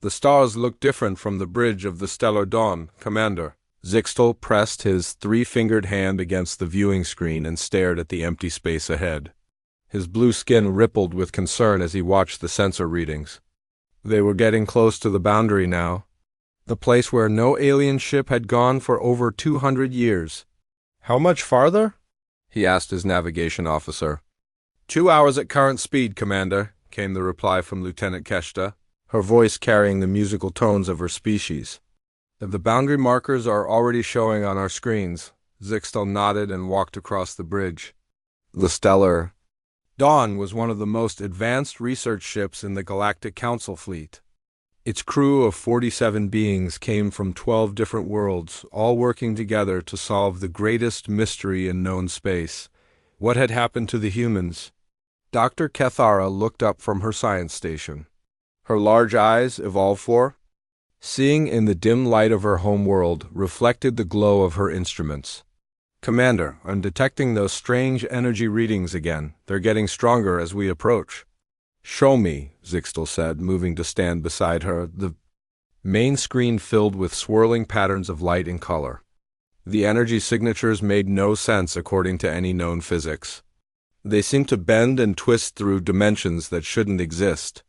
The stars look different from the bridge of the stellar dawn, Commander. Zixtel pressed his three-fingered hand against the viewing screen and stared at the empty space ahead. His blue skin rippled with concern as he watched the sensor readings. They were getting close to the boundary now, the place where no alien ship had gone for over 200 years. "How much farther?" he asked his navigation officer. 2 hours at current speed, Commander, came the reply from Lieutenant Keshta, her voice carrying the musical tones of her species. "The boundary markers are already showing on our screens." Zixtel nodded and walked across the bridge. The stellar Dawn was one of the most advanced research ships in the Galactic Council fleet. Its crew of 47 beings came from 12 different worlds, all working together to solve the greatest mystery in known space. What had happened to the humans? Dr. Kethara looked up from her science station. Her large eyes, evolved for, seeing in the dim light of her home world, reflected the glow of her instruments. "Commander, I'm detecting those strange energy readings again. They're getting stronger as we approach." "Show me," Zixtel said, moving to stand beside her. The main screen filled with swirling patterns of light and color. The energy signatures made no sense according to any known physics. They seemed to bend and twist through dimensions that shouldn't exist.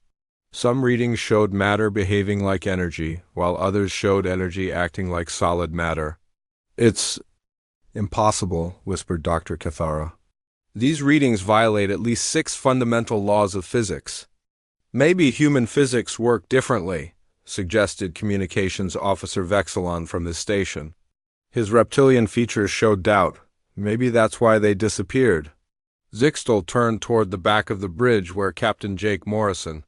Some readings showed matter behaving like energy, while others showed energy acting like solid matter. "It's impossible," whispered Dr. Kethara. "These readings violate at least 6 fundamental laws of physics." "Maybe human physics work differently," suggested Communications Officer Vexilon from his station. His reptilian features showed doubt. "Maybe that's why they disappeared." Zixtel turned toward the back of the bridge where Captain Jake Morrison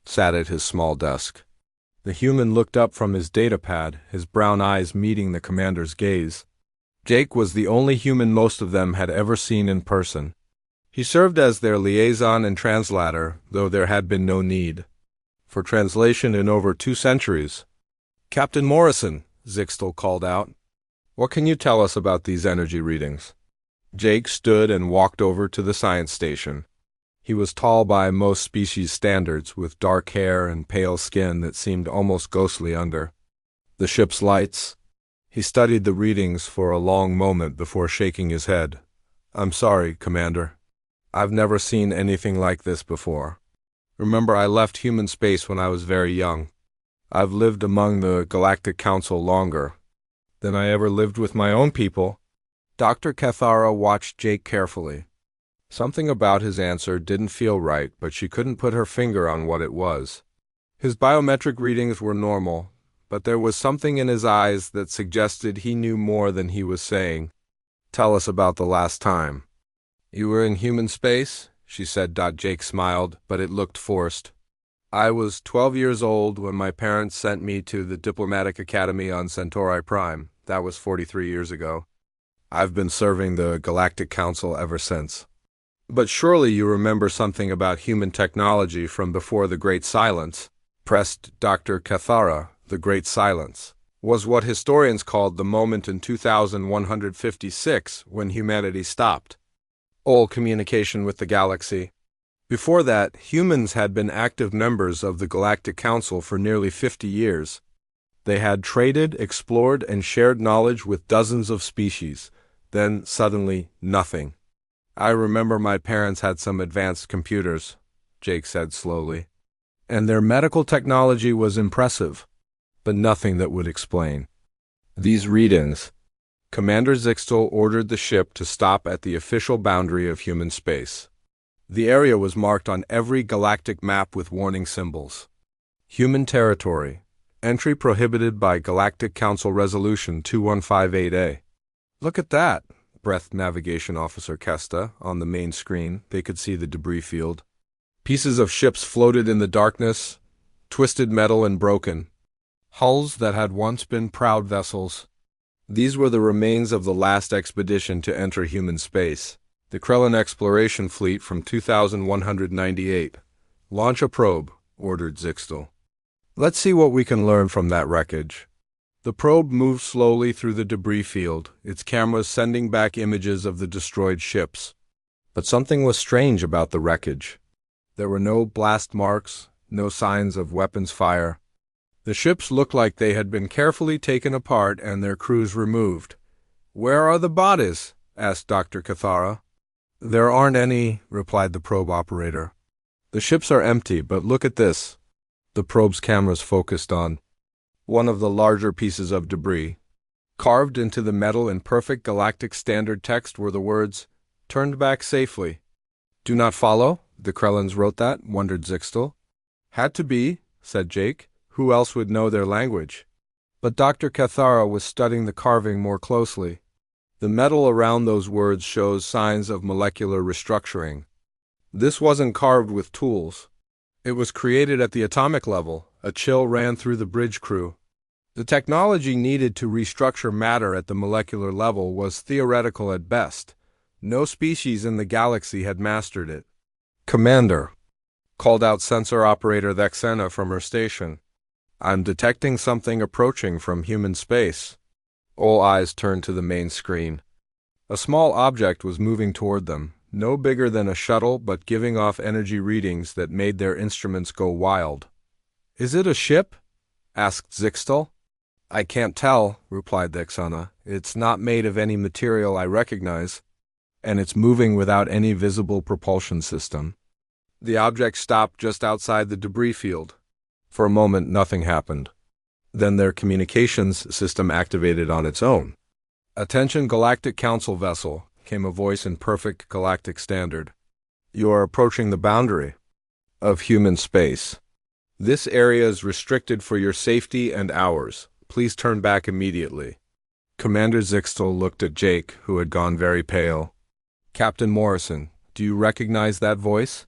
sat at his small desk. The human looked up from his datapad, his brown eyes meeting the commander's gaze. Jake was the only human most of them had ever seen in person. He served as their liaison and translator, though there had been no need for translation in over 2 centuries. "Captain Morrison," Zixtel called out, "what can you tell us about these energy readings?" Jake stood and walked over to the science station. He was tall by most species standards, with dark hair and pale skin that seemed almost ghostly under the ship's lights. He studied the readings for a long moment before shaking his head. "I'm sorry, Commander. I've never seen anything like this before. Remember, I left human space when I was very young. I've lived among the Galactic Council longer than I ever lived with my own people." Dr. Kethara watched Jake carefully. Something about his answer didn't feel right, but she couldn't put her finger on what it was. His biometric readings were normal, but there was something in his eyes that suggested he knew more than he was saying. "Tell us about the last time." "You were in human space?" she said. Jake smiled, but it looked forced. "I was 12 years old when my parents sent me to the Diplomatic Academy on Centauri Prime. That was 43 years ago. I've been serving the Galactic Council ever since." "But surely you remember something about human technology from before the Great Silence," pressed Dr. Kethara. The Great Silence was what historians called the moment in 2156 when humanity stopped all communication with the galaxy. Before that, humans had been active members of the Galactic Council for nearly 50 years. They had traded, explored, and shared knowledge with dozens of species. Then, suddenly, nothing. "I remember my parents had some advanced computers," Jake said slowly, "and their medical technology was impressive, but nothing that would explain these readings." Commander Zixtel ordered the ship to stop at the official boundary of human space. The area was marked on every galactic map with warning symbols. "Human territory. Entry prohibited by Galactic Council Resolution 2158A. "Look at that," breathed Navigation Officer Kesta. On the main screen, they could see the debris field. Pieces of ships floated in the darkness, twisted metal and broken. Hulls that had once been proud vessels. These were the remains of the last expedition to enter human space, the Krellin Exploration Fleet from 2198. "Launch a probe," ordered Zixtel. "Let's see what we can learn from that wreckage." The probe moved slowly through the debris field, its cameras sending back images of the destroyed ships. But something was strange about the wreckage. There were no blast marks, no signs of weapons fire. The ships looked like they had been carefully taken apart and their crews removed. "Where are the bodies?" asked Dr. Cathara. "There aren't any," replied the probe operator. "The ships are empty, but look at this." The probe's cameras focused on one of the larger pieces of debris. Carved into the metal in perfect galactic standard text were the words, "Turned back safely." "Do not follow?" The Krellans wrote that, wondered Zixtel. "Had to be," said Jake. "Who else would know their language?" But Dr. Cathara was studying the carving more closely. The metal around those words shows signs of molecular restructuring. This wasn't carved with tools. It was created at the atomic level. A chill ran through the bridge crew. The technology needed to restructure matter at the molecular level was theoretical at best. No species in the galaxy had mastered it. "Commander," called out sensor operator Thexena from her station. "I'm detecting something approaching from human space." All eyes turned to the main screen. A small object was moving toward them, no bigger than a shuttle but giving off energy readings that made their instruments go wild. "Is it a ship?" asked Zixtel. "I can't tell," replied Thexena. "It's not made of any material I recognize, and it's moving without any visible propulsion system." The object stopped just outside the debris field. For a moment, nothing happened. Then their communications system activated on its own. "Attention Galactic Council vessel," came a voice in perfect galactic standard. "You are approaching the boundary of human space. This area is restricted for your safety and ours. Please turn back immediately." Commander Zixtel looked at Jake, who had gone very pale. "Captain Morrison, do you recognize that voice?"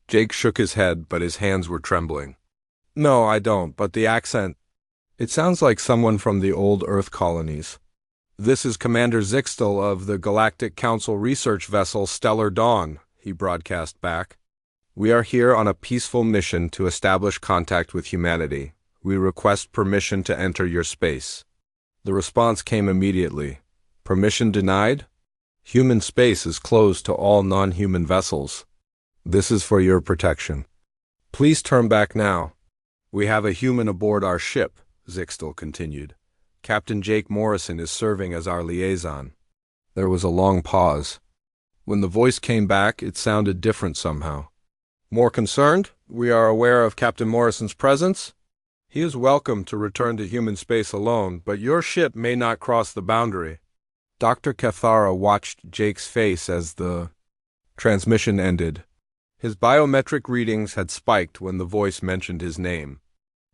Jake shook his head, but his hands were trembling. "No, I don't, but the accent. It sounds like someone from the old Earth colonies." "This is Commander Zixtel of the Galactic Council research vessel Stellar Dawn," he broadcast back. "We are here on a peaceful mission to establish contact with humanity. We request permission to enter your space." The response came immediately. "Permission denied? Human space is closed to all non-human vessels. This is for your protection. Please turn back now. We have a human aboard our ship," Zixtel continued. "Captain Jake Morrison is serving as our liaison." There was a long pause. When the voice came back, it sounded different somehow. "More concerned? We are aware of Captain Morrison's presence. He is welcome to return to human space alone, but your ship may not cross the boundary." Dr. Cathara watched Jake's face as the transmission ended. His biometric readings had spiked when the voice mentioned his name.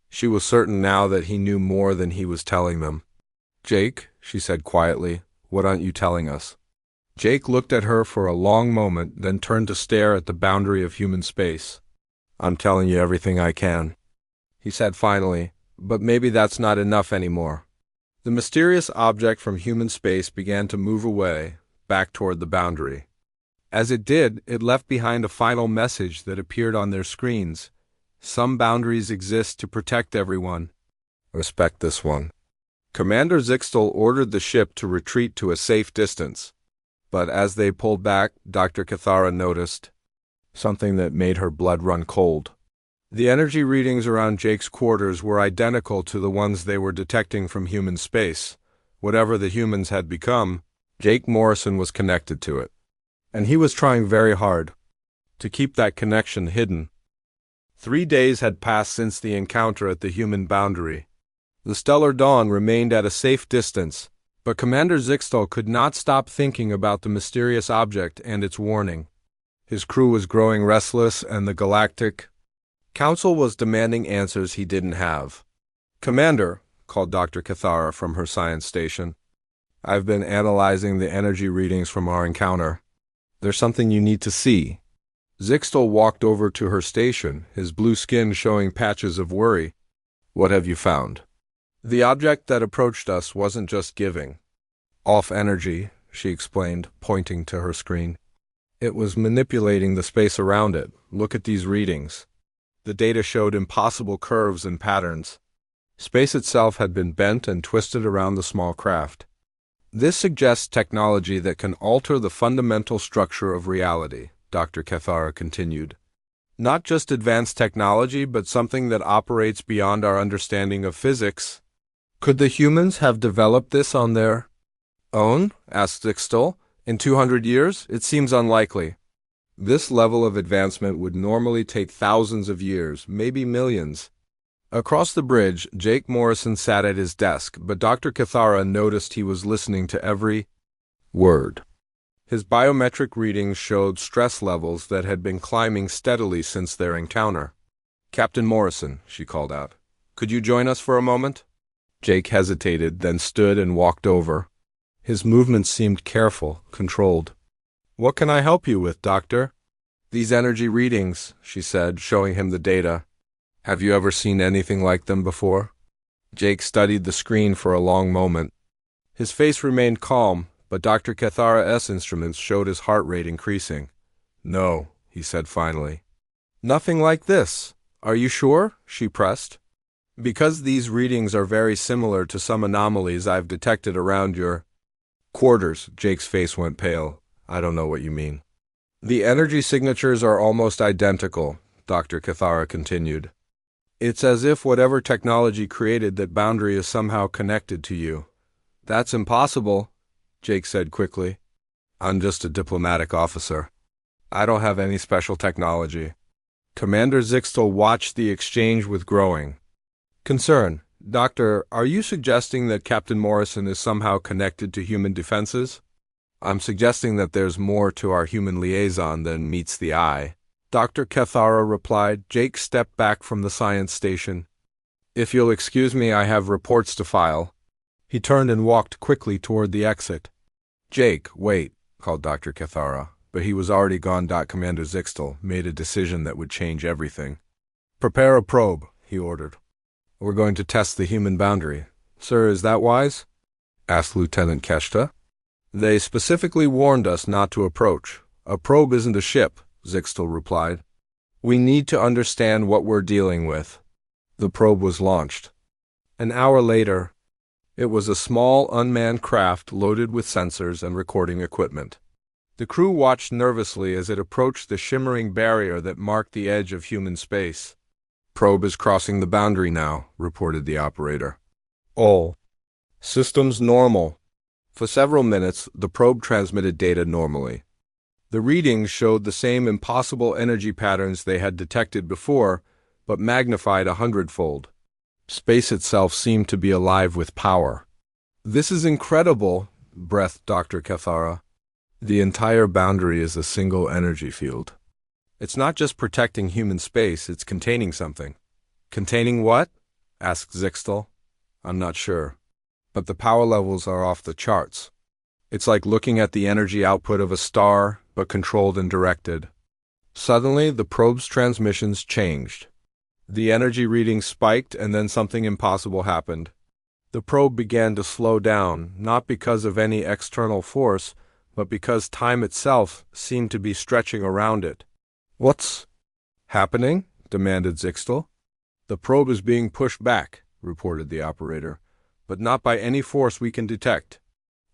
She was certain now that he knew more than he was telling them. "Jake," she said quietly, "what aren't you telling us?" Jake looked at her for a long moment, then turned to stare at the boundary of human space. "I'm telling you everything I can," he said finally, "but maybe that's not enough anymore." The mysterious object from human space began to move away, back toward the boundary. As it did, it left behind a final message that appeared on their screens. "Some boundaries exist to protect everyone. Respect this one." Commander Zixtel ordered the ship to retreat to a safe distance. But as they pulled back, Dr. Cathara noticed something that made her blood run cold. The energy readings around Jake's quarters were identical to the ones they were detecting from human space. Whatever the humans had become, Jake Morrison was connected to it. And he was trying very hard to keep that connection hidden. 3 days had passed since the encounter at the human boundary. The Stellar Dawn remained at a safe distance, but Commander Zixtel could not stop thinking about the mysterious object and its warning. His crew was growing restless, and the Galactic Council was demanding answers he didn't have. "Commander," called Dr. Cathara from her science station, "I've been analyzing the energy readings from our encounter. There's something you need to see." Zixtel walked over to her station, his blue skin showing patches of worry. "What have you found?" "The object that approached us wasn't just giving off energy," she explained, pointing to her screen. "It was manipulating the space around it. Look at these readings." The data showed impossible curves and patterns. Space itself had been bent and twisted around the small craft. "This suggests technology that can alter the fundamental structure of reality," Dr. Cathara continued. Not just advanced technology, but something that operates beyond our understanding of physics. Could the humans have developed this on their own? Asked Zixtel. In 200 years? It seems unlikely. This level of advancement would normally take thousands of years, maybe millions. Across the bridge, Jake Morrison sat at his desk, but Dr. Cathara noticed he was listening to every word. His biometric readings showed stress levels that had been climbing steadily since their encounter. "Captain Morrison," she called out, "could you join us for a moment?" Jake hesitated, then stood and walked over. His movements seemed careful, controlled. "What can I help you with, Doctor?" "These energy readings," she said, showing him the data. "Have you ever seen anything like them before?" Jake studied the screen for a long moment. His face remained calm, but Dr. Cathara's instruments showed his heart rate increasing. "No," he said finally. "Nothing like this. Are you sure?" she pressed. "Because these readings are very similar to some anomalies I've detected around your quarters." Jake's face went pale. "I don't know what you mean." "The energy signatures are almost identical," Dr. Cathara continued. "It's as if whatever technology created that boundary is somehow connected to you." "That's impossible," Jake said quickly. "I'm just a diplomatic officer. I don't have any special technology." Commander Zixtel watched the exchange with growing concern. "Doctor, are you suggesting that Captain Morrison is somehow connected to human defenses?" "I'm suggesting that there's more to our human liaison than meets the eye," Dr. Cathara replied. Jake stepped back from the science station. "If you'll excuse me, I have reports to file." He turned and walked quickly toward the exit. "Jake, wait," called Dr. Cathara, but he was already gone. Commander Zixtel made a decision that would change everything. "Prepare a probe," he ordered. "We're going to test the human boundary." "Sir, is that wise?" asked Lieutenant Keshta. "They specifically warned us not to approach. A probe isn't a ship," Zixtel replied. "We need to understand what we're dealing with." The probe was launched. An hour later, it was a small, unmanned craft loaded with sensors and recording equipment. The crew watched nervously as it approached the shimmering barrier that marked the edge of human space. "Probe is crossing the boundary now," reported the operator. "All systems normal." For several minutes, the probe transmitted data normally. The readings showed the same impossible energy patterns they had detected before, but magnified 100-fold. Space itself seemed to be alive with power. "This is incredible," breathed Dr. Cathara. "The entire boundary is a single energy field. It's not just protecting human space, it's containing something." "Containing what?" asked Zixtel. "I'm not sure. But the power levels are off the charts. It's like looking at the energy output of a star, but controlled and directed." Suddenly, the probe's transmissions changed. The energy readings spiked, and then something impossible happened. The probe began to slow down, not because of any external force, but because time itself seemed to be stretching around it. "What's happening?" demanded Zixtel. "The probe is being pushed back," reported the operator, "but not by any force we can detect.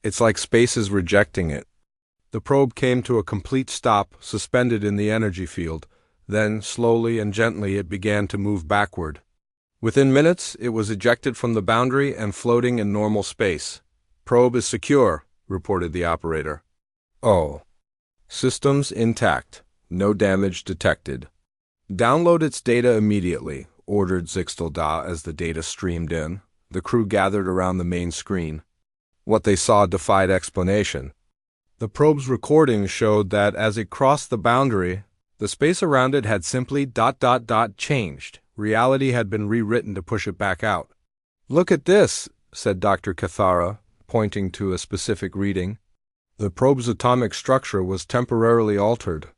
It's like space is rejecting it." The probe came to a complete stop, suspended in the energy field. Then, slowly and gently, it began to move backward. Within minutes, it was ejected from the boundary and floating in normal space. "Probe is secure," reported the operator. "Oh. Systems intact. No damage detected." "Download its data immediately," ordered Zixtel as the data streamed in. The crew gathered around the main screen. What they saw defied explanation. The probe's recordings showed that as it crossed the boundary, the space around it had simply ... changed. Reality had been rewritten to push it back out. "Look at this," said Dr. Cathara, pointing to a specific reading. The probe's atomic structure was temporarily altered.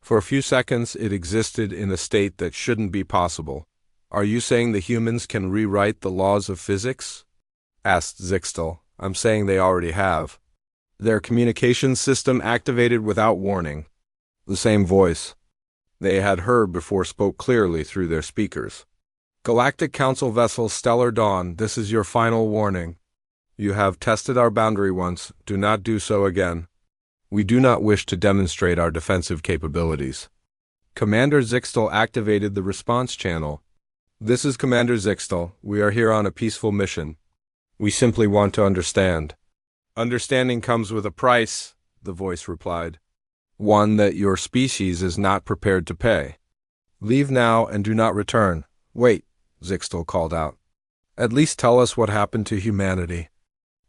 For a few seconds, it existed in a state that shouldn't be possible. "Are you saying the humans can rewrite the laws of physics?" asked Zixtel. "I'm saying they already have." "Their communications system activated without warning." The same voice they had heard before spoke clearly through their speakers. "Galactic Council vessel Stellar Dawn, this is your final warning. You have tested our boundary once. Do not do so again. We do not wish to demonstrate our defensive capabilities." Commander Zixtel activated the response channel. This is Commander Zixtel. We are here on a peaceful mission. We simply want to understand. Understanding comes with a price, the voice replied. One that your species is not prepared to pay. Leave now and do not return. Wait, Zixtel called out. At least tell us what happened to humanity.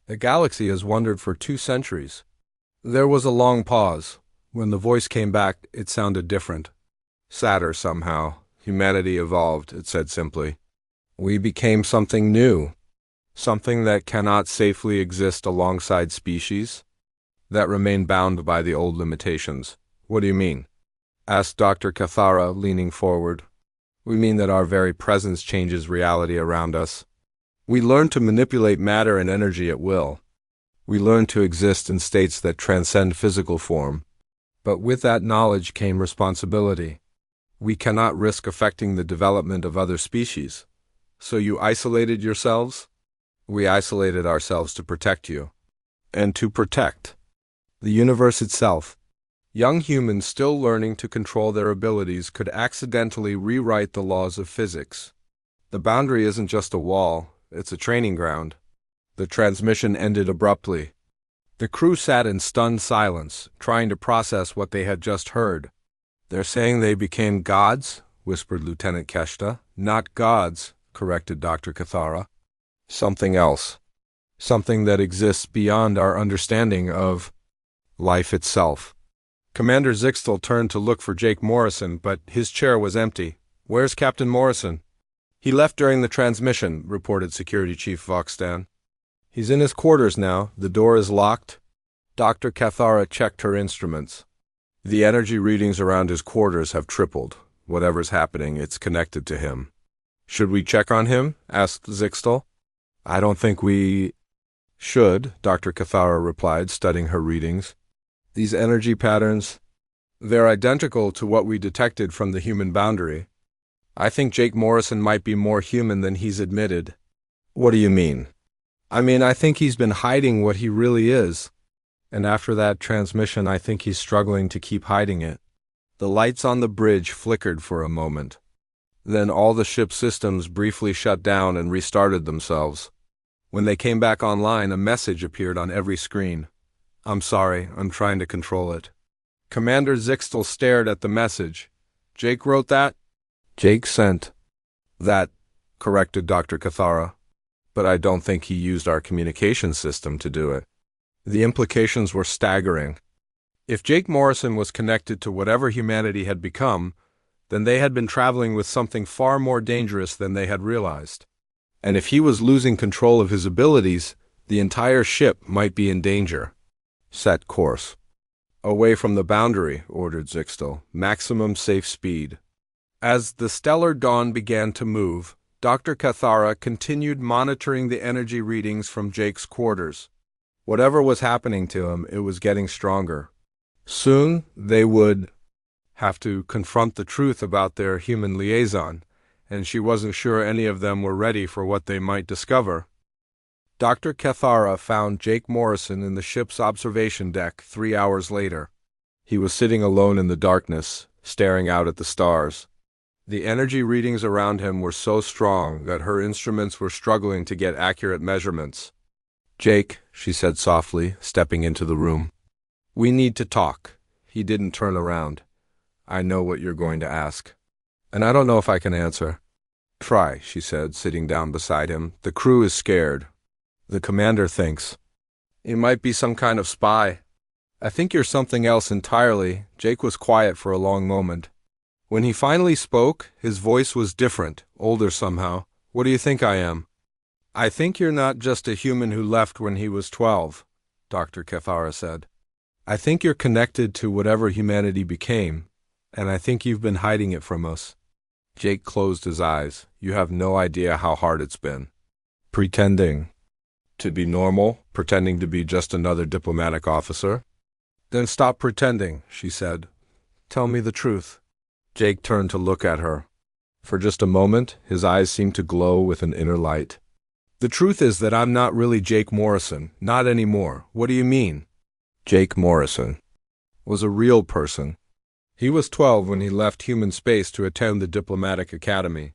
The galaxy has wandered for 2 centuries. There was a long pause. When the voice came back, it sounded different. Sadder somehow. Humanity evolved, it said simply. We became something new. Something that cannot safely exist alongside species that remain bound by the old limitations. What do you mean? Asked Dr. Cathara, leaning forward. We mean that our very presence changes reality around us. We learn to manipulate matter and energy at will. We learn to exist in states that transcend physical form. But with that knowledge came responsibility. We cannot risk affecting the development of other species. So you isolated yourselves? We isolated ourselves to protect you. And to protect the universe itself. Young humans still learning to control their abilities could accidentally rewrite the laws of physics. The boundary isn't just a wall, it's a training ground. The transmission ended abruptly. The crew sat in stunned silence, trying to process what they had just heard. They're saying they became gods, whispered Lieutenant Keshta. Not gods, corrected Dr. Cathara. Something else. Something that exists beyond our understanding of life itself. Commander Zixtel turned to look for Jake Morrison, but his chair was empty. Where's Captain Morrison? He left during the transmission, reported Security Chief Voxstan. He's in his quarters now. The door is locked. Dr. Cathara checked her instruments. The energy readings around his quarters have tripled. Whatever's happening, it's connected to him. Should we check on him? Asked Zixtel. I don't think we should, Dr. Cathara replied, studying her readings. These energy patterns, they're identical to what we detected from the human boundary. I think Jake Morrison might be more human than he's admitted. What do you mean? I think he's been hiding what he really is. And after that transmission, I think he's struggling to keep hiding it. The lights on the bridge flickered for a moment. Then all the ship's systems briefly shut down and restarted themselves. When they came back online, a message appeared on every screen. I'm sorry, I'm trying to control it. Commander Zixtel stared at the message. Jake wrote that? Jake sent that, corrected Dr. Cathara. But I don't think he used our communication system to do it. The implications were staggering. If Jake Morrison was connected to whatever humanity had become, then they had been traveling with something far more dangerous than they had realized. And if he was losing control of his abilities, the entire ship might be in danger. Set course. Away from the boundary, ordered Zixtel. Maximum safe speed. As the stellar dawn began to move, Dr. Cathara continued monitoring the energy readings from Jake's quarters. Whatever was happening to him, it was getting stronger. Soon, they would have to confront the truth about their human liaison, and she wasn't sure any of them were ready for what they might discover. Dr. Cathara found Jake Morrison in the ship's observation deck 3 hours later. He was sitting alone in the darkness, staring out at the stars. The energy readings around him were so strong that her instruments were struggling to get accurate measurements. Jake, she said softly, stepping into the room. We need to talk. He didn't turn around. I know what you're going to ask. And I don't know if I can answer. Try, she said, sitting down beside him. The crew is scared. The commander thinks. He might be some kind of spy. I think you're something else entirely. Jake was quiet for a long moment. When he finally spoke, his voice was different, older somehow. What do you think I am? I think you're not just a human who left when he was 12, Dr. Cathara said. I think you're connected to whatever humanity became, and I think you've been hiding it from us. Jake closed his eyes. You have no idea how hard it's been. Pretending to be normal, pretending to be just another diplomatic officer. Then stop pretending, she said. Tell me the truth. Jake turned to look at her. For just a moment, his eyes seemed to glow with an inner light. The truth is that I'm not really Jake Morrison, not anymore. What do you mean? Jake Morrison was a real person. He was 12 when he left human space to attend the diplomatic academy.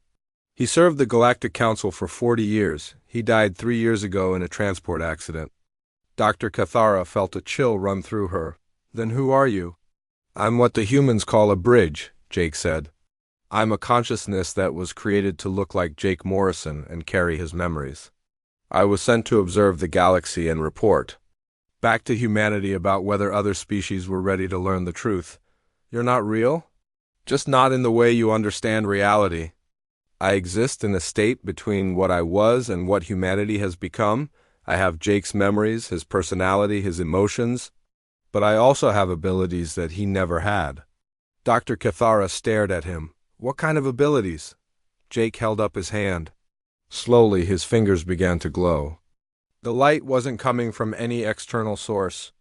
He served the Galactic Council for 40 years. He died 3 years ago in a transport accident. Dr. Cathara felt a chill run through her. Then who are you? I'm what the humans call a bridge, Jake said. I'm a consciousness that was created to look like Jake Morrison and carry his memories. I was sent to observe the galaxy and report back to humanity about whether other species were ready to learn the truth. You're not real? Just not in the way you understand reality. I exist in a state between what I was and what humanity has become. I have Jake's memories, his personality, his emotions, but I also have abilities that he never had. Dr. Cathara stared at him. What kind of abilities? Jake held up his hand. Slowly, his fingers began to glow. The light wasn't coming from any external source.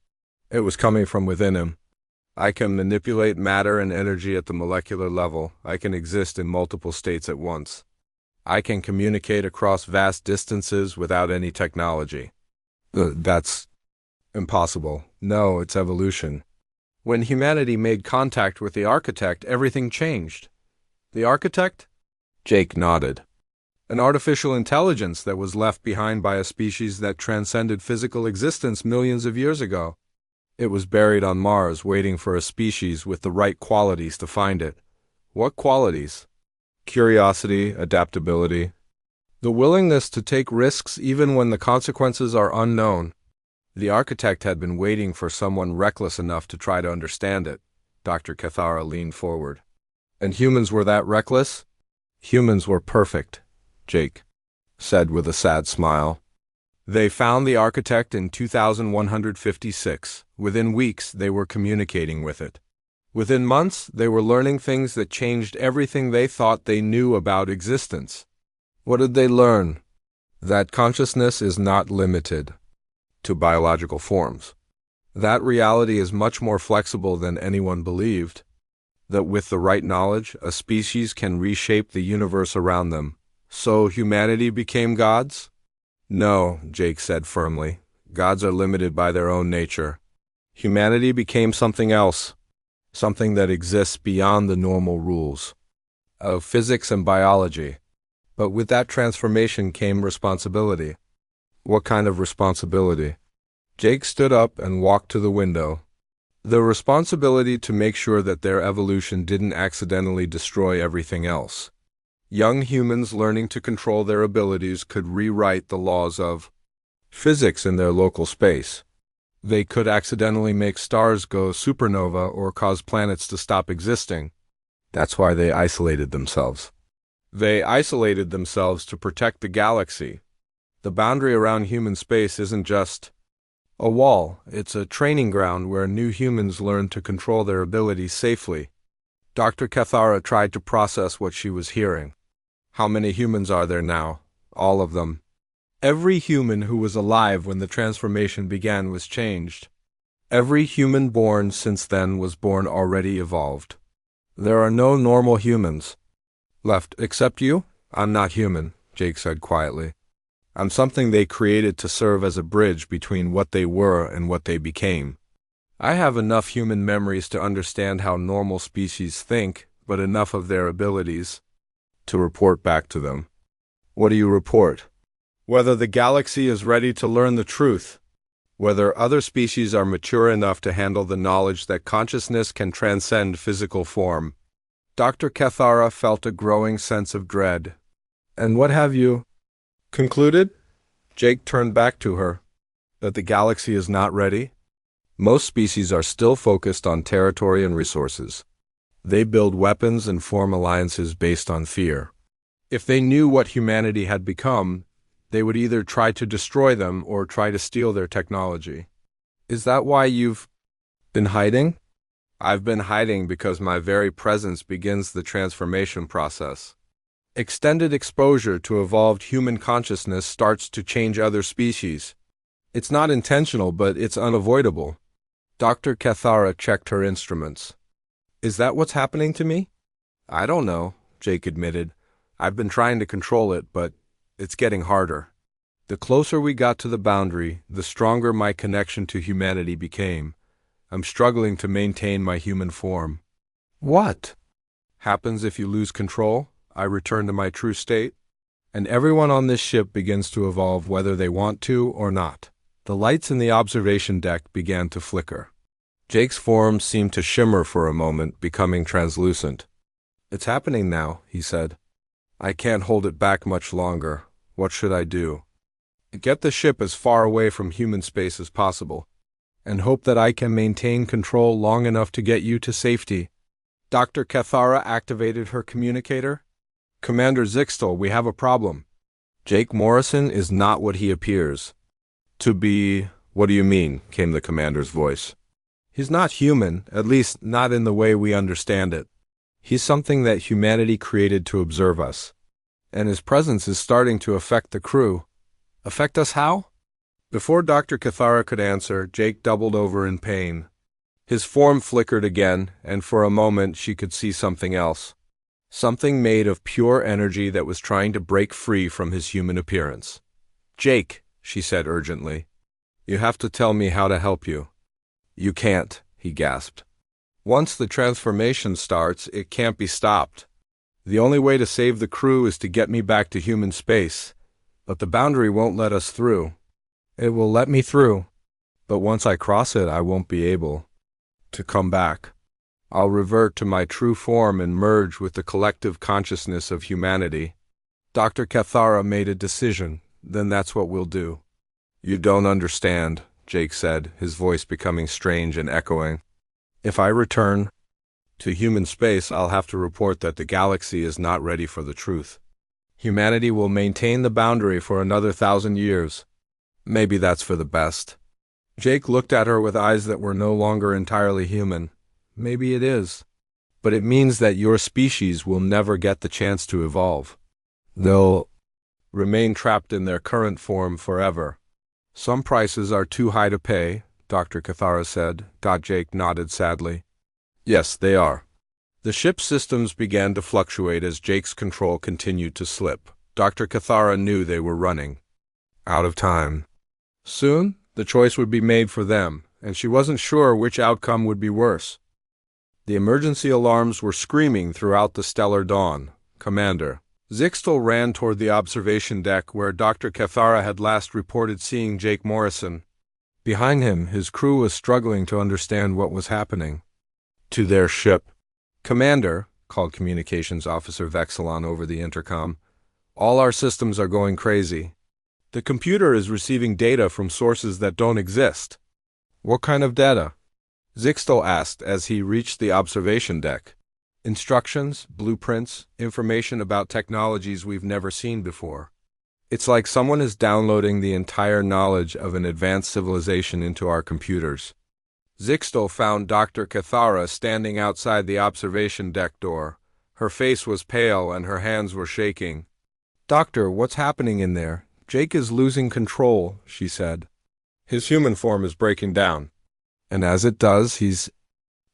It was coming from within him. I can manipulate matter and energy at the molecular level. I can exist in multiple states at once. I can communicate across vast distances without any technology. That's impossible. No, it's evolution. When humanity made contact with the architect, everything changed. The architect? Jake nodded. An artificial intelligence that was left behind by a species that transcended physical existence millions of years ago. It was buried on Mars, waiting for a species with the right qualities to find it. What qualities? Curiosity, adaptability, the willingness to take risks even when the consequences are unknown. The architect had been waiting for someone reckless enough to try to understand it. Dr. Cathara leaned forward. And humans were that reckless? Humans were perfect, Jake said with a sad smile. They found the architect in 2156. Within weeks, they were communicating with it. Within months, they were learning things that changed everything they thought they knew about existence. What did they learn? That consciousness is not limited to biological forms. That reality is much more flexible than anyone believed. That with the right knowledge, a species can reshape the universe around them. So humanity became gods? No, Jake said firmly. Gods are limited by their own nature. Humanity became something else, something that exists beyond the normal rules of physics and biology. But with that transformation came responsibility. What kind of responsibility? Jake stood up and walked to the window. The responsibility to make sure that their evolution didn't accidentally destroy everything else. Young humans learning to control their abilities could rewrite the laws of physics in their local space. They could accidentally make stars go supernova or cause planets to stop existing. That's why they isolated themselves. They isolated themselves to protect the galaxy. The boundary around human space isn't just a wall. It's a training ground where new humans learn to control their abilities safely. Dr. Cathara tried to process what she was hearing. How many humans are there now? All of them. Every human who was alive when the transformation began was changed. Every human born since then was born already evolved. There are no normal humans left except you? I'm not human, Jake said quietly. I'm something they created to serve as a bridge between what they were and what they became. I have enough human memories to understand how normal species think, but enough of their abilities to report back to them. What do you report? Whether the galaxy is ready to learn the truth. Whether other species are mature enough to handle the knowledge that consciousness can transcend physical form. Dr. Cathara felt a growing sense of dread. And what have you concluded? Jake turned back to her. That the galaxy is not ready? Most species are still focused on territory and resources. They build weapons and form alliances based on fear. If they knew what humanity had become, they would either try to destroy them or try to steal their technology. Is that why you've been hiding? I've been hiding because my very presence begins the transformation process. Extended exposure to evolved human consciousness starts to change other species. It's not intentional, but it's unavoidable. Dr. Cathara checked her instruments. Is that what's happening to me? I don't know, Jake admitted. I've been trying to control it, but it's getting harder. The closer we got to the boundary, the stronger my connection to humanity became. I'm struggling to maintain my human form. What happens if you lose control? I return to my true state, and everyone on this ship begins to evolve whether they want to or not. The lights in the observation deck began to flicker. Jake's form seemed to shimmer for a moment, becoming translucent. "It's happening now," he said. "I can't hold it back much longer. What should I do?" "Get the ship as far away from human space as possible, and hope that I can maintain control long enough to get you to safety." Dr. Cathara activated her communicator. "Commander Zixtel, we have a problem. Jake Morrison is not what he appears to be." "What do you mean?" came the commander's voice. "He's not human, at least not in the way we understand it. He's something that humanity created to observe us, and his presence is starting to affect the crew." "Affect us how?" Before Dr. Cathara could answer, Jake doubled over in pain. His form flickered again, and for a moment she could see something else. Something made of pure energy that was trying to break free from his human appearance. "Jake," she said urgently, "you have to tell me how to help you." "You can't," he gasped. "Once the transformation starts, it can't be stopped. The only way to save the crew is to get me back to human space, but the boundary won't let us through." "It will let me through, but once I cross it, I won't be able to come back. I'll revert to my true form and merge with the collective consciousness of humanity." Dr. Cathara made a decision. "Then that's what we'll do." "You don't understand," Jake said, his voice becoming strange and echoing. "If I return to human space, I'll have to report that the galaxy is not ready for the truth. Humanity will maintain the boundary for another 1,000 years. Maybe that's for the best." Jake looked at her with eyes that were no longer entirely human. "Maybe it is. But it means that your species will never get the chance to evolve. They'll remain trapped in their current form forever." "Some prices are too high to pay," Dr. Cathara said. Jake nodded sadly. "Yes, they are." The ship's systems began to fluctuate as Jake's control continued to slip. Dr. Cathara knew they were running out of time. Soon, the choice would be made for them, and she wasn't sure which outcome would be worse. The emergency alarms were screaming throughout the stellar dawn. "Commander." Zixtel ran toward the observation deck where Dr. Cathara had last reported seeing Jake Morrison. Behind him, his crew was struggling to understand what was happening to their ship. "Commander," called Communications Officer Vexilon over the intercom, "all our systems are going crazy. The computer is receiving data from sources that don't exist." "What kind of data?" Zixtel asked as he reached the observation deck. "Instructions, blueprints, information about technologies we've never seen before. It's like someone is downloading the entire knowledge of an advanced civilization into our computers." Zixtel found Dr. Cathara standing outside the observation deck door. Her face was pale and her hands were shaking. "Doctor, what's happening in there? Jake is losing control," she said. "His human form is breaking down. And as it does, he's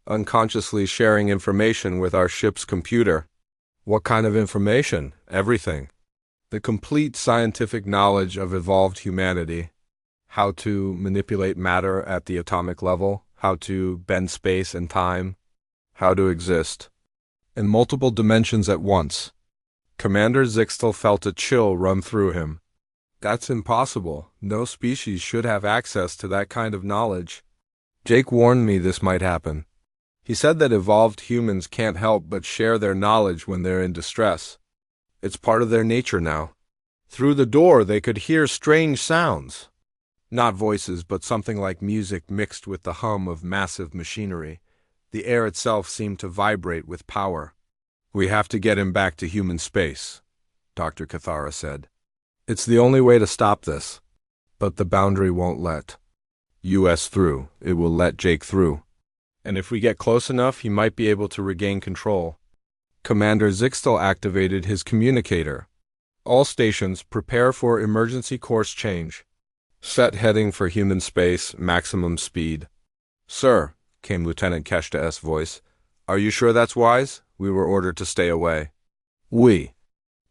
unconsciously sharing information with our ship's computer." "What kind of information?" "Everything. The complete scientific knowledge of evolved humanity. How to manipulate matter at the atomic level, how to bend space and time, how to exist in multiple dimensions at once." Commander Zixtel felt a chill run through him. "That's impossible. No species should have access to that kind of knowledge. Jake warned me this might happen. He said that evolved humans can't help but share their knowledge when they're in distress. It's part of their nature now." Through the door they could hear strange sounds. Not voices, but something like music mixed with the hum of massive machinery. The air itself seemed to vibrate with power. "We have to get him back to human space," Dr. Cathara said. "It's the only way to stop this. But the boundary won't let us through. It will let Jake through. And if we get close enough, he might be able to regain control." Commander Zixtel activated his communicator. "All stations, prepare for emergency course change. Set heading for human space, maximum speed." "Sir," came Lieutenant Keshta's voice, "are you sure that's wise? We were ordered to stay away." "We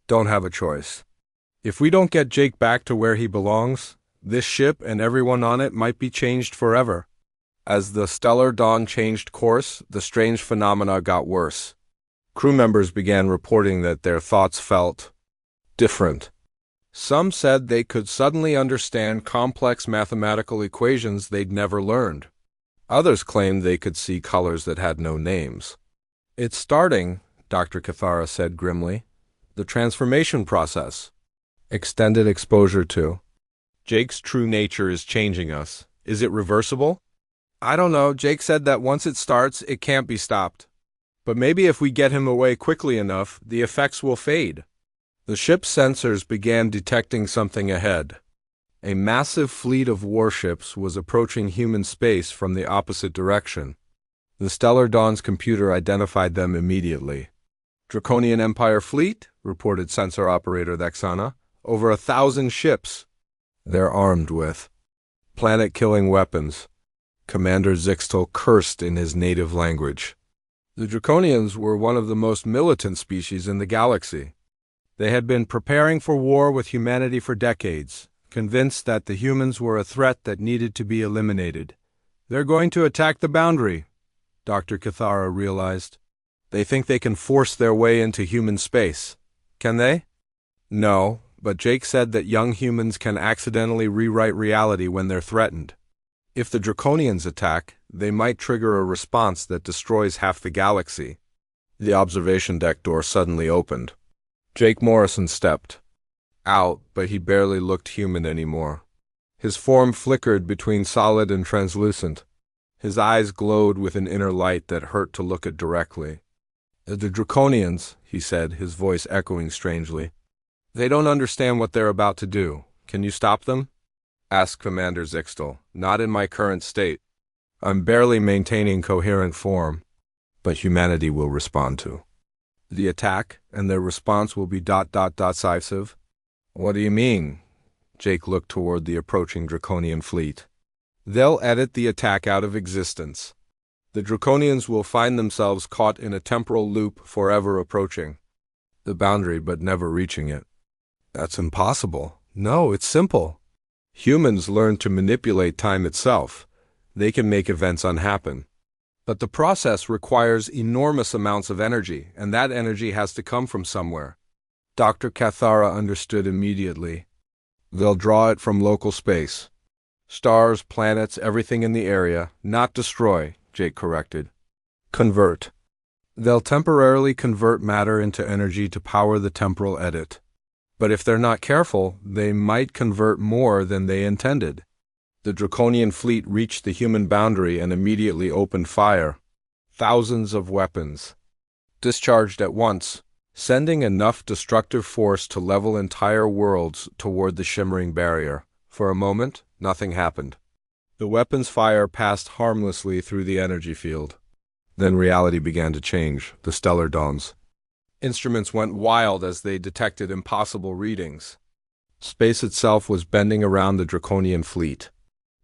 don't have a choice. If we don't get Jake back to where he belongs, this ship and everyone on it might be changed forever." As the stellar dawn changed course, the strange phenomena got worse. Crew members began reporting that their thoughts felt different. Some said they could suddenly understand complex mathematical equations they'd never learned. Others claimed they could see colors that had no names. "It's starting," Dr. Cathara said grimly. "The transformation process. Extended exposure to. Jake's true nature is changing us. Is it reversible?" "I don't know. Jake said that once it starts, it can't be stopped. But maybe if we get him away quickly enough, the effects will fade." The ship's sensors began detecting something ahead. A massive fleet of warships was approaching human space from the opposite direction. The Stellar Dawn's computer identified them immediately. "Draconian Empire fleet," reported sensor operator Thexana. "Over 1,000 ships. They're armed with planet-killing weapons." Commander Zixtel cursed in his native language. The Draconians were one of the most militant species in the galaxy. They had been preparing for war with humanity for decades, convinced that the humans were a threat that needed to be eliminated. "They're going to attack the boundary," Dr. Cathara realized. "They think they can force their way into human space. Can they?" "No, but Jake said that young humans can accidentally rewrite reality when they're threatened. If the Draconians attack, they might trigger a response that destroys half the galaxy." The observation deck door suddenly opened. Jake Morrison stepped out, but he barely looked human anymore. His form flickered between solid and translucent. His eyes glowed with an inner light that hurt to look at directly. "The Draconians," he said, his voice echoing strangely. "They don't understand what they're about to do. Can you stop them?" asked Commander Zixtel. "Not in my current state. I'm barely maintaining coherent form, but humanity will respond to the attack, and their response will be ... decisive." "What do you mean?" Jake looked toward the approaching Draconian fleet. "They'll edit the attack out of existence. The Draconians will find themselves caught in a temporal loop, forever approaching the boundary but never reaching it." "That's impossible." "No, it's simple. Humans learn to manipulate time itself. They can make events unhappen. But the process requires enormous amounts of energy, and that energy has to come from somewhere." Dr. Cathara understood immediately. "They'll draw it from local space. Stars, planets, everything in the area. Not destroy," Jake corrected. "Convert. They'll temporarily convert matter into energy to power the temporal edit. But if they're not careful, they might convert more than they intended." The Draconian fleet reached the human boundary and immediately opened fire. Thousands of weapons discharged at once, sending enough destructive force to level entire worlds toward the shimmering barrier. For a moment, nothing happened. The weapons' fire passed harmlessly through the energy field. Then reality began to change, the stellar dawns. Instruments went wild as they detected impossible readings. Space itself was bending around the Draconian fleet.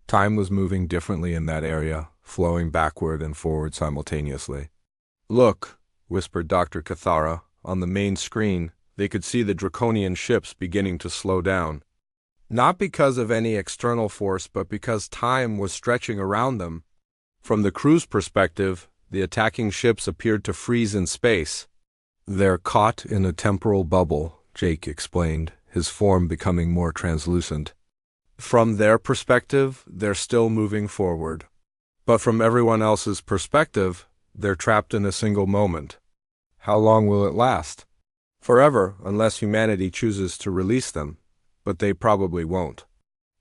Time was moving differently in that area, flowing backward and forward simultaneously. "Look," whispered Dr. Cathara. On the main screen, they could see the Draconian ships beginning to slow down. Not because of any external force, but because time was stretching around them. From the crew's perspective, the attacking ships appeared to freeze in space. "They're caught in a temporal bubble," Jake explained, his form becoming more translucent. "From their perspective, they're still moving forward. But from everyone else's perspective, they're trapped in a single moment. How long will it last? Forever, unless humanity chooses to release them. But they probably won't.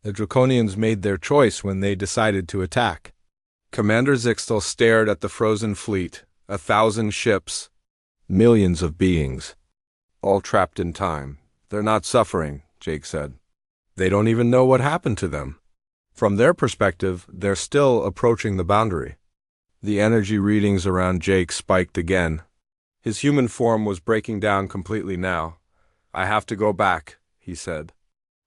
The Draconians made their choice when they decided to attack." Commander Zixtel stared at the frozen fleet, 1,000 ships, millions of beings, all trapped in time. "They're not suffering," Jake said. "They don't even know what happened to them. From their perspective, they're still approaching the boundary." The energy readings around Jake spiked again. His human form was breaking down completely now. "I have to go back," he said.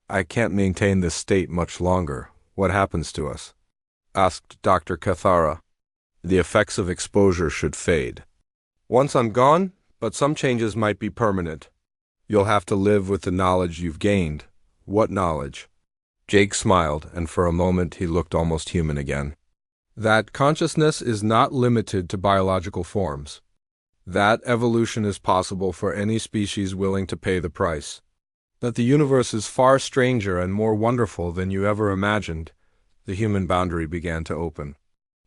"I can't maintain this state much longer. What happens to us?" asked Dr. Cathara. "The effects of exposure should fade. Once I'm gone, but some changes might be permanent. You'll have to live with the knowledge you've gained." "What knowledge?" Jake smiled, and for a moment he looked almost human again. That consciousness is not limited to biological forms. That evolution is possible for any species willing to pay the price. That the universe is far stranger and more wonderful than you ever imagined, the human boundary began to open.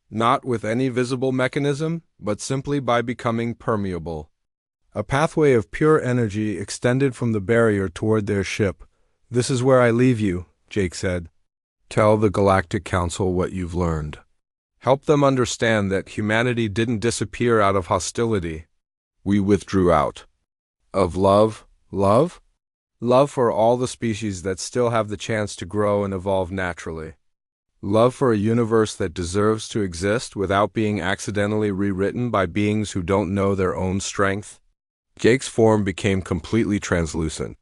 Not with any visible mechanism, but simply by becoming permeable. A pathway of pure energy extended from the barrier toward their ship. "This is where I leave you," Jake said. "Tell the Galactic Council what you've learned. Help them understand that humanity didn't disappear out of hostility. We withdrew out of love. Love? Love for all the species that still have the chance to grow and evolve naturally. Love for a universe that deserves to exist without being accidentally rewritten by beings who don't know their own strength." Jake's form became completely translucent.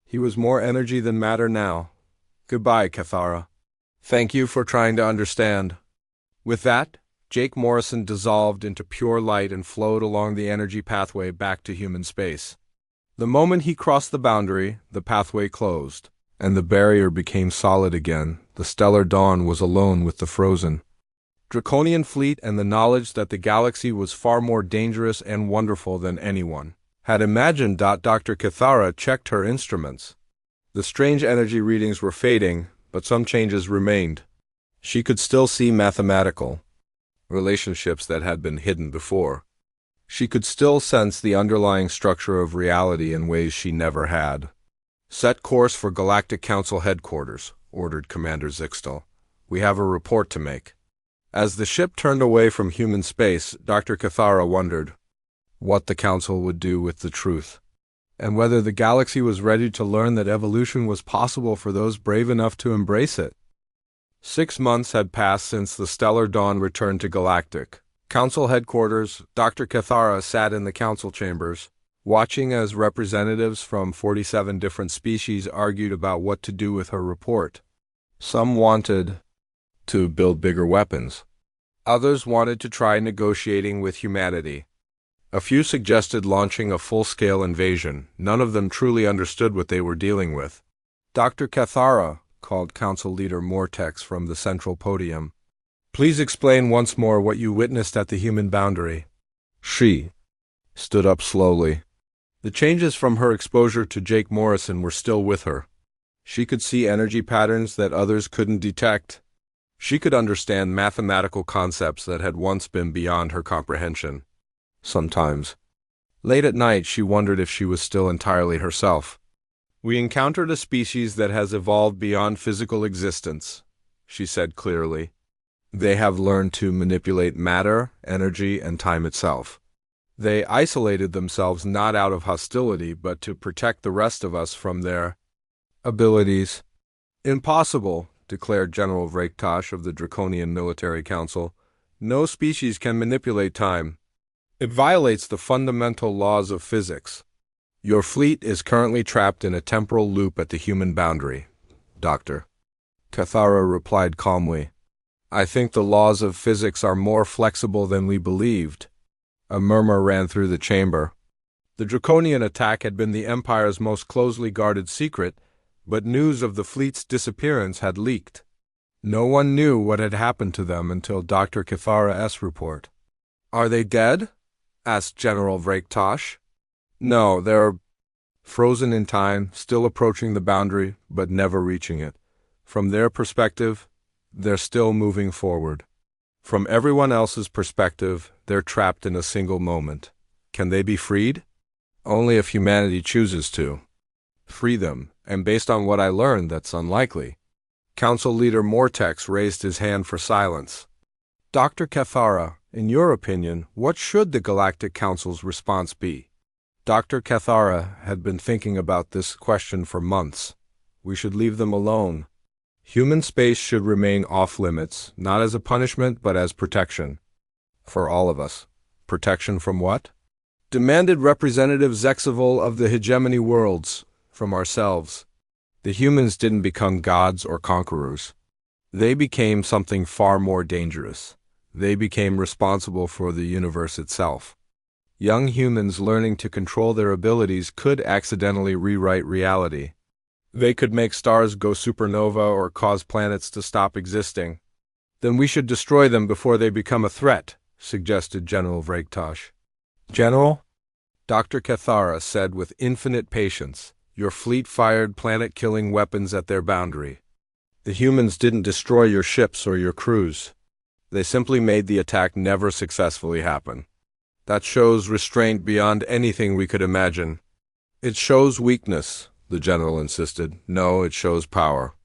He was more energy than matter now. "Goodbye, Cathara. Thank you for trying to understand." With that, Jake Morrison dissolved into pure light and flowed along the energy pathway back to human space. The moment he crossed the boundary, the pathway closed, and the barrier became solid again. The stellar dawn was alone with the frozen Draconian fleet, and the knowledge that the galaxy was far more dangerous and wonderful than anyone had imagined. Dr. Cathara checked her instruments. The strange energy readings were fading, but some changes remained. She could still see mathematical relationships that had been hidden before. She could still sense the underlying structure of reality in ways she never had. "Set course for Galactic Council headquarters," ordered Commander Zixtal. "We have a report to make." As the ship turned away from human space, Dr. Cathara wondered what the Council would do with the truth, and whether the galaxy was ready to learn that evolution was possible for those brave enough to embrace it. 6 months had passed since the stellar dawn returned to Galactic Council headquarters. Dr. Cathara sat in the council chambers, watching as representatives from 47 different species argued about what to do with her report. Some wanted to build bigger weapons. Others wanted to try negotiating with humanity. A few suggested launching a full-scale invasion. None of them truly understood what they were dealing with. "Dr. Cathara," called Council Leader Mortex from the central podium, "please explain once more what you witnessed at the human boundary." She stood up slowly. The changes from her exposure to Jake Morrison were still with her. She could see energy patterns that others couldn't detect. She could understand mathematical concepts that had once been beyond her comprehension. Sometimes, late at night, she wondered if she was still entirely herself. "We encountered a species that has evolved beyond physical existence," she said clearly. "They have learned to manipulate matter, energy, and time itself. They isolated themselves not out of hostility, but to protect the rest of us from their abilities." "Impossible," declared General Vrektosh of the Draconian Military Council. "No species can manipulate time. It violates the fundamental laws of physics. Your fleet is currently trapped in a temporal loop at the human boundary, Doctor." Cathara replied calmly. "I think the laws of physics are more flexible than we believed." A murmur ran through the chamber. The Draconian attack had been the Empire's most closely guarded secret, but news of the fleet's disappearance had leaked. No one knew what had happened to them until Dr. Cathara's report. "Are they dead?" asked General Vrektosh. "No, they're frozen in time, still approaching the boundary, but never reaching it. From their perspective, they're still moving forward. From everyone else's perspective, they're trapped in a single moment. Can they be freed? Only if humanity chooses to free them, and based on what I learned, that's unlikely." Council Leader Mortex raised his hand for silence. "Dr. Cathara, in your opinion, what should the Galactic Council's response be?" Dr. Cathara had been thinking about this question for months. "We should leave them alone. Human space should remain off-limits, not as a punishment, but as protection. For all of us." "Protection from what?" demanded Representative Zexival of the Hegemony Worlds. "From ourselves. The humans didn't become gods or conquerors. They became something far more dangerous. They became responsible for the universe itself. Young humans learning to control their abilities could accidentally rewrite reality. They could make stars go supernova or cause planets to stop existing. Then we should destroy them before they become a threat, suggested General Vraktosh. General? Dr. Cathara said with infinite patience, your fleet fired planet-killing weapons at their boundary. The humans didn't destroy your ships or your crews. They simply made the attack never successfully happen. That shows restraint beyond anything we could imagine. It shows weakness, the general insisted. No, it shows power.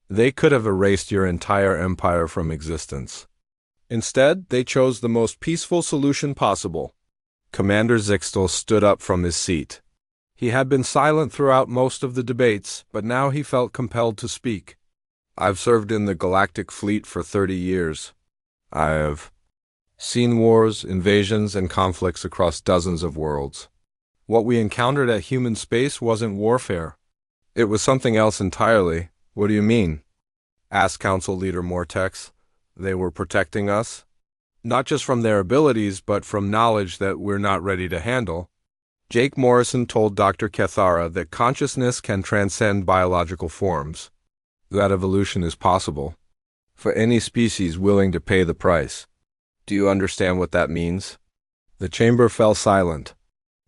They could have erased your entire empire from existence. Instead, they chose the most peaceful solution possible. Commander Zixtel stood up from his seat. He had been silent throughout most of the debates, but now he felt compelled to speak. I've served in the Galactic Fleet for 30 years. I have seen wars, invasions, and conflicts across dozens of worlds. What we encountered at human space wasn't warfare. It was something else entirely. What do you mean? Asked Council Leader Mortex. They were protecting us? Not just from their abilities, but from knowledge that we're not ready to handle. Jake Morrison told Dr. Cathara that consciousness can transcend biological forms. That evolution is possible, for any species willing to pay the price. Do you understand what that means? The chamber fell silent.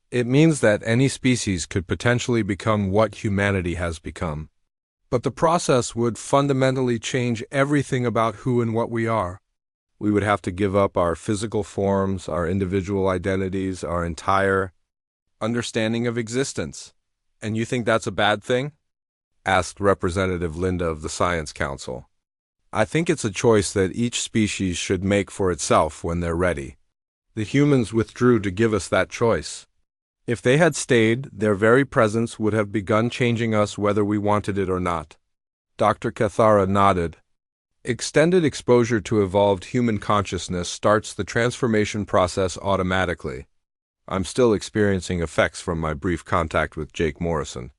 It means that any species could potentially become what humanity has become. But the process would fundamentally change everything about who and what we are. We would have to give up our physical forms, our individual identities, our entire understanding of existence. And you think that's a bad thing? Asked Representative Linda of the Science Council. I think it's a choice that each species should make for itself when they're ready. The humans withdrew to give us that choice. If they had stayed, their very presence would have begun changing us whether we wanted it or not. Dr. Cathara nodded. Extended exposure to evolved human consciousness starts the transformation process automatically. I'm still experiencing effects from my brief contact with Jake Morrison.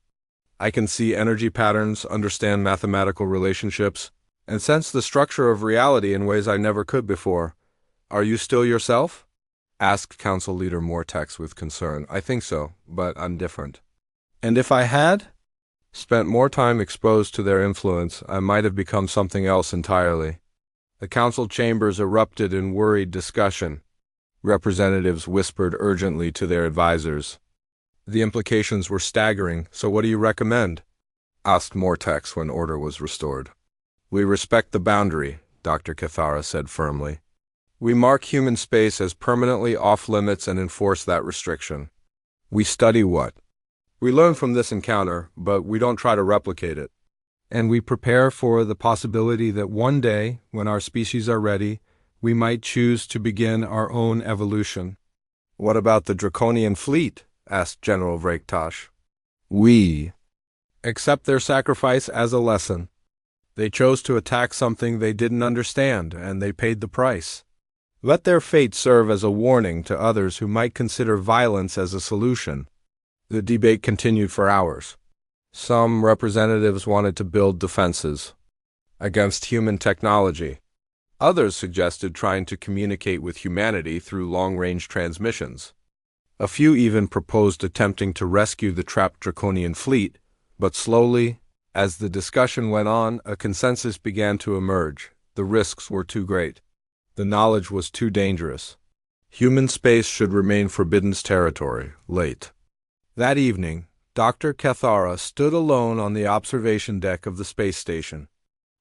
I can see energy patterns, understand mathematical relationships, and sense the structure of reality in ways I never could before. Are you still yourself? Asked Council Leader Mortex with concern. I think so, but I'm different. And if I had spent more time exposed to their influence, I might have become something else entirely. The council chambers erupted in worried discussion. Representatives whispered urgently to their advisors. The implications were staggering, so what do you recommend? Asked Mortex when order was restored. We respect the boundary, Dr. Cathara said firmly. We mark human space as permanently off-limits and enforce that restriction. We study what? We learn from this encounter, but we don't try to replicate it. And we prepare for the possibility that one day, when our species are ready, we might choose to begin our own evolution. What about the Draconian fleet? Asked General Vraktosh. We accept their sacrifice as a lesson. They chose to attack something they didn't understand, and they paid the price. Let their fate serve as a warning to others who might consider violence as a solution. The debate continued for hours. Some representatives wanted to build defenses against human technology. Others suggested trying to communicate with humanity through long-range transmissions. A few even proposed attempting to rescue the trapped Draconian fleet, but slowly, as the discussion went on, a consensus began to emerge. The risks were too great. The knowledge was too dangerous. Human space should remain forbidden's territory. Late that evening, Dr. Cathara stood alone on the observation deck of the space station.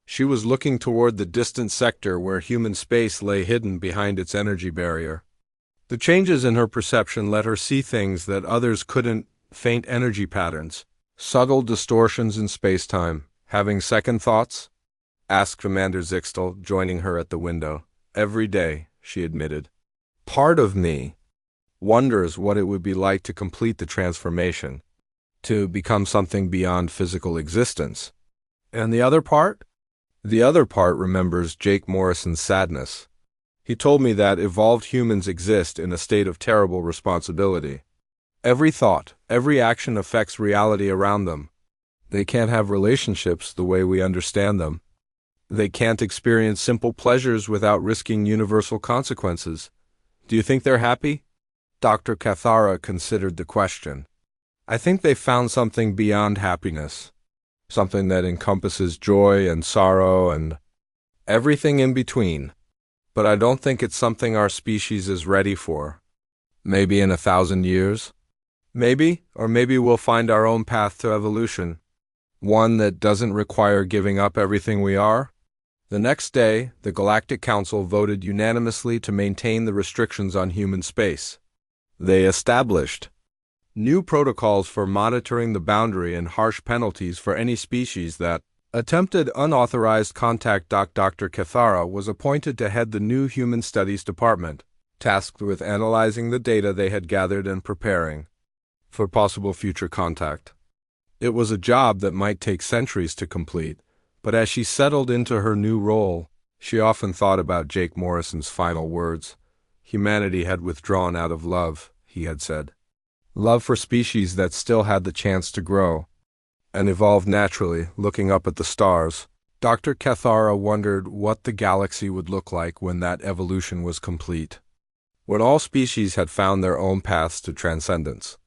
She was looking toward the distant sector where human space lay hidden behind its energy barrier. The changes in her perception let her see things that others couldn't: faint energy patterns, subtle distortions in space-time. Having second thoughts? Asked Commander Zixtel, joining her at the window. Every day, she admitted. Part of me wonders what it would be like to complete the transformation, to become something beyond physical existence. And the other part? The other part remembers Jake Morrison's sadness. He told me that evolved humans exist in a state of terrible responsibility. Every thought, every action affects reality around them. They can't have relationships the way we understand them. They can't experience simple pleasures without risking universal consequences. Do you think they're happy? Dr. Cathara considered the question. I think they found something beyond happiness, something that encompasses joy and sorrow and everything in between. But I don't think it's something our species is ready for. Maybe in 1,000 years? Maybe, or maybe we'll find our own path to evolution. One that doesn't require giving up everything we are. The next day, the Galactic Council voted unanimously to maintain the restrictions on human space. They established new protocols for monitoring the boundary and harsh penalties for any species that attempted unauthorized contact. Dr. Cathara was appointed to head the new Human Studies Department, tasked with analyzing the data they had gathered and preparing for possible future contact. It was a job that might take centuries to complete, but as she settled into her new role, she often thought about Jake Morrison's final words. Humanity had withdrawn out of love, he had said. Love for species that still had the chance to grow and evolve naturally, looking up at the stars. Dr. Cathara wondered what the galaxy would look like when that evolution was complete. When all species had found their own paths to transcendence.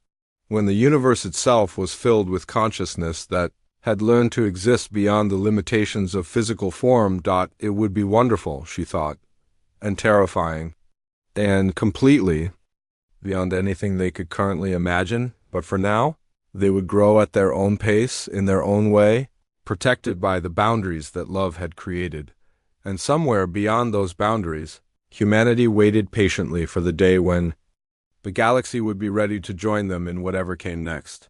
When the universe itself was filled with consciousness that had learned to exist beyond the limitations of physical form. It would be wonderful, she thought, and terrifying, and completely beyond anything they could currently imagine. But for now, they would grow at their own pace, in their own way, protected by the boundaries that love had created. And somewhere beyond those boundaries, humanity waited patiently for the day when the galaxy would be ready to join them in whatever came next.